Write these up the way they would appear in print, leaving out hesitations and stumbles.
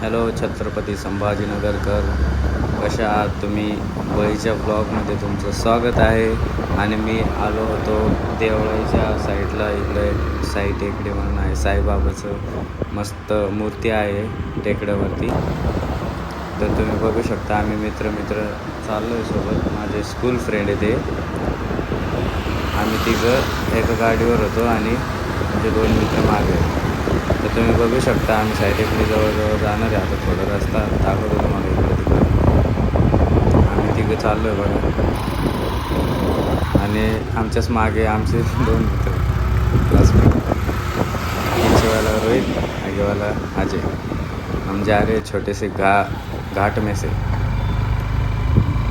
Hello Chhatrapati संभाजीनगरकर, कशा आहात तुम्ही? बळीच्या ब्लॉगमध्ये तुमचं स्वागत आहे. आणि मी आलो होतो देवळाच्या साईडला. इकडे साई टेकडी म्हणून आहे, साईबाबाचं मस्त मूर्ती आहे टेकड्यावरती. तर तुम्ही बघू शकता, आम्ही मित्र चाललो आहे सोबत. माझे स्कूल फ्रेंड आहे ते. आम्ही तिघं एका गाडीवर होतो आणि म्हणजे 2 मित्र मागे. तर तुम्ही बघू शकता, आम्ही साई टेकडी जवळजवळ जाणार आहे. आता थोडा रस्ता दाखवतो तुम्हाला इकडे तिकडे. आम्ही तिघं चाललो आहे बघा. आणि आमच्याच मागे आमचे 2 मित्र क्लासमेट, पीछेवाला रोहित, आगेवाला अजय. हम जा रहे छोटे से घाट में से.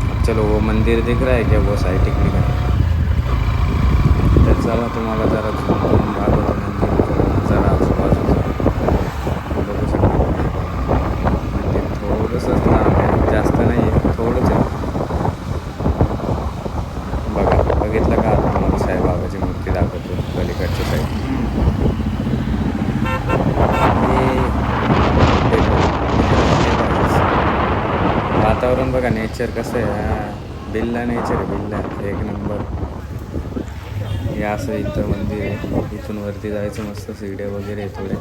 अब चलो, वो मंदिर दिख रहा है क्या? वो साई टेकडी का है. तर चला, तुम्हाला जरा झूम दाखवतो मंदिर जरा आजूबाजूचं. बघू शकता मंदिर थोडंसंच लांब आहे, जास्त नाही आहे, थोडंच आहे. बघितलं का? आता तुम्हाला साईबाबाची मूर्ती दाखवतो पलीकडच्या साईड. वातावरण बघा, नेचर कसं आहे. बिल्ला नेचर आहे, बिल्ला एक नंबर. हे असं इथं मंदिर आहे. इथून वरती जायचं, मस्त सीड्या वगैरे आहे थोडे.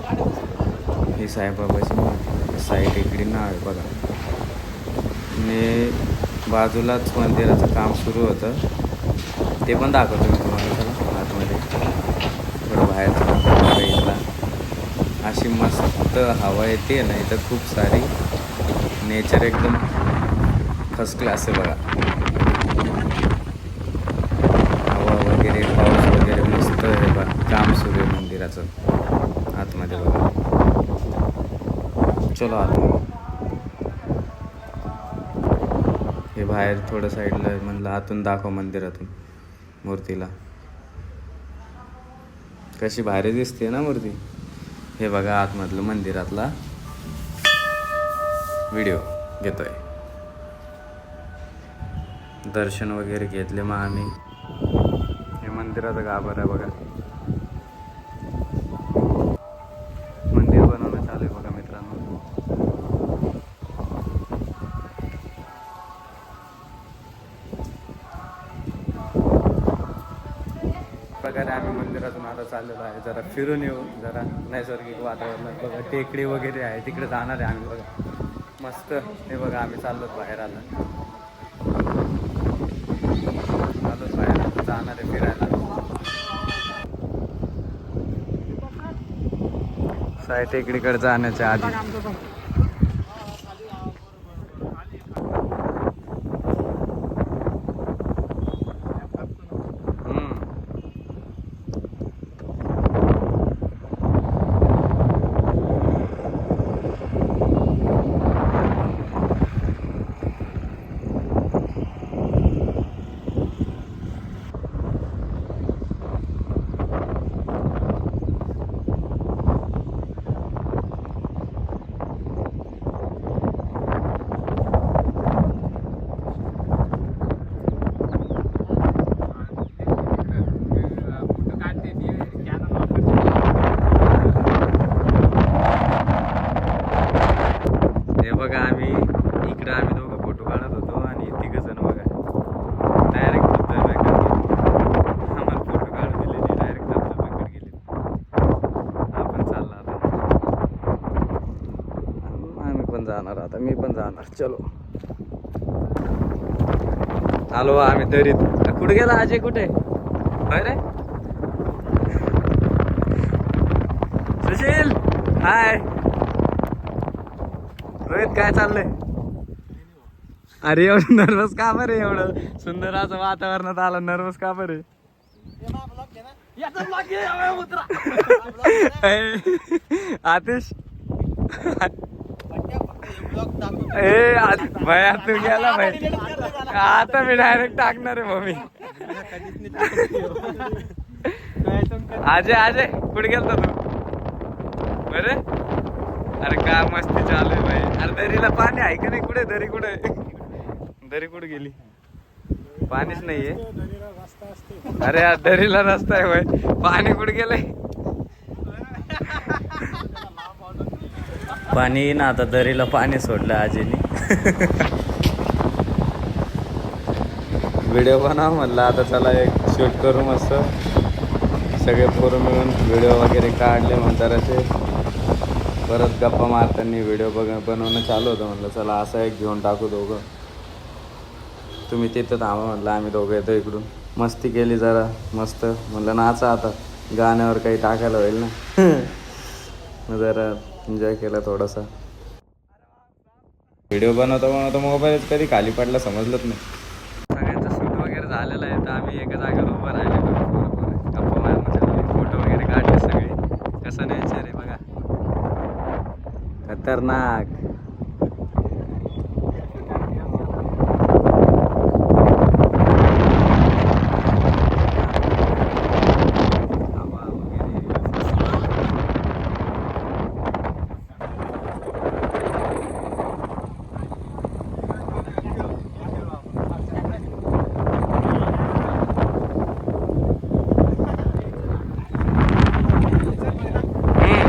ही साईबाबाची मूर्ती, साई टेकडी नाव आहे बघा. मी बाजूलाच मंदिराचं काम सुरू होतं, ते पण दाखवतो मी तुम्हाला. चला आतमध्ये थोडं बाहेरचं इथला. अशी मस्त हवा येते ना इथं, खूप सारी. नेचर एकदम फर्स्ट क्लास आहे बघा. हवा वगैरे, पाऊस वगैरे मस्त आहे बघा. काम सुरू आहे मंदिराचं आतमध्ये बघा. चलो आतमध्ये. हे बाहेर थोडं साईडला म्हणलं आतून दाखव मंदिरातून मूर्तीला. कशी भारी दिसते ना मूर्ती. हे बघा आतमधलं मंदिरातला व्हिडिओ घेतोय. दर्शन वगैरे घेतले मग आम्ही. हे मंदिराचं गाभार आहे बघा. मंदिर बनवणं चालू आहे बघा मित्रांनो. प्रकारे आम्ही मंदिरातून आता चाललेलो आहे. जरा फिरून येऊ, जरा नैसर्गिक वातावरणात बघा. टेकडी वगैरे आहे तिकडे जाणार आहे आम्ही बघा. मस्त. हे बघा आम्ही चाललो बाहेर. बाहेर जाणार आहे फिरायला. साई टेकडीकडे जाण्याच्या आधी आम्ही दोघं फोटो काढत होतो आणि तिघं जण बघा डायरेक्ट धबधब्याकडे गेले. आम्हाला फोटो काढून दिले नाही, डायरेक्ट धबधब्याकडे गेले. आपण चालला आता. आम्ही पण जाणार आता, मी पण जाणार. चलो आलो आम्ही दरीत. कुठे गेला अजय? कुठे रे सुशील? हाय रोहित, काय चाललंय? अरे एवढं नर्वस का बरे? एवढं सुंदर असं वातावरणात आलं, नर्वस का बरे? आतिश भया तू गेला भाई. आता मी डायरेक्ट टाकणार आहे मम्मी. अजय कुठे गेलता तू? बरे अरे काय मस्ती चालू आहे भाई. अरे दरीला पाणी आहे का नाही? कुठे दरी? दरी कुठे गेली? पाणीच नाहीये. अरे यार दरीला रस्ता आहे भाई, पाणी कुठे गेलंय? पाणी ना आता दरीला पाणी सोडलं आजीनी. व्हिडिओ बनवा म्हणलं आता चला एक शूट करू मस्त. सगळे पोरं मिळून व्हिडिओ वगैरे काढले म्हणतात असे. परत गप्पा मारताना व्हिडिओ बनवणं चालू होतं. म्हणलं चला असं एक घेऊन टाकू दोघं. तुम्ही तिथं थांबा म्हणलं आम्ही दोघं येतो इकडून. मस्ती केली जरा मस्त. म्हणलं नाचा आता गाण्यावर काही टाकायला होईल ना. जरा एन्जॉय केला थोडासा. व्हिडिओ बनवता मोबाईलच कधी खाली पडला समजलंच नाही. सगळ्यांचं शूट वगैरे झालेलं आहे तर आम्ही एका जागेवर उभं राहिलेलो. गप्पा मारणं चालू. फोटो वगैरे काढले सगळे. कसं नेचर आहे बघा, खतरनाक.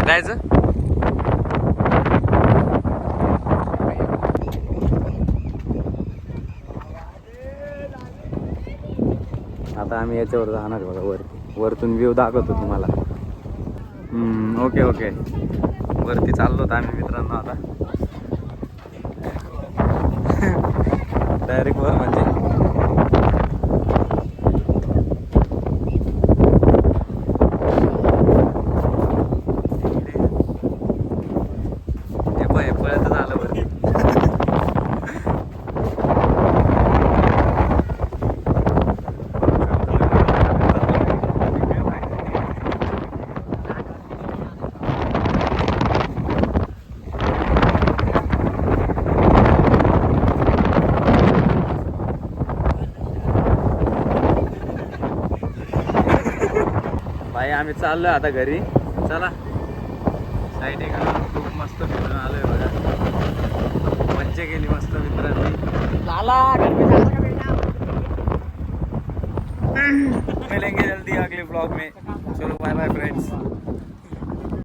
जायचं आता आम्ही याच्यावर जाणार बघा. वरतून व्ह्यू दाखवतो तुम्हाला. Okay okay. वरती चाललो होतो आम्ही मित्रांनो आता. डायरेक्ट वर म्हणजे पळत झालं वरती. भाई आम्ही चाललोय आता घरी. चला साईड एक खूप मस्त फिरून आलोय बघा. मज्जा केली मस्त मित्रांनी. मिलेंगे जल्दी अगले ब्लॉग में. चलो बाय बाय फ्रेंड्स.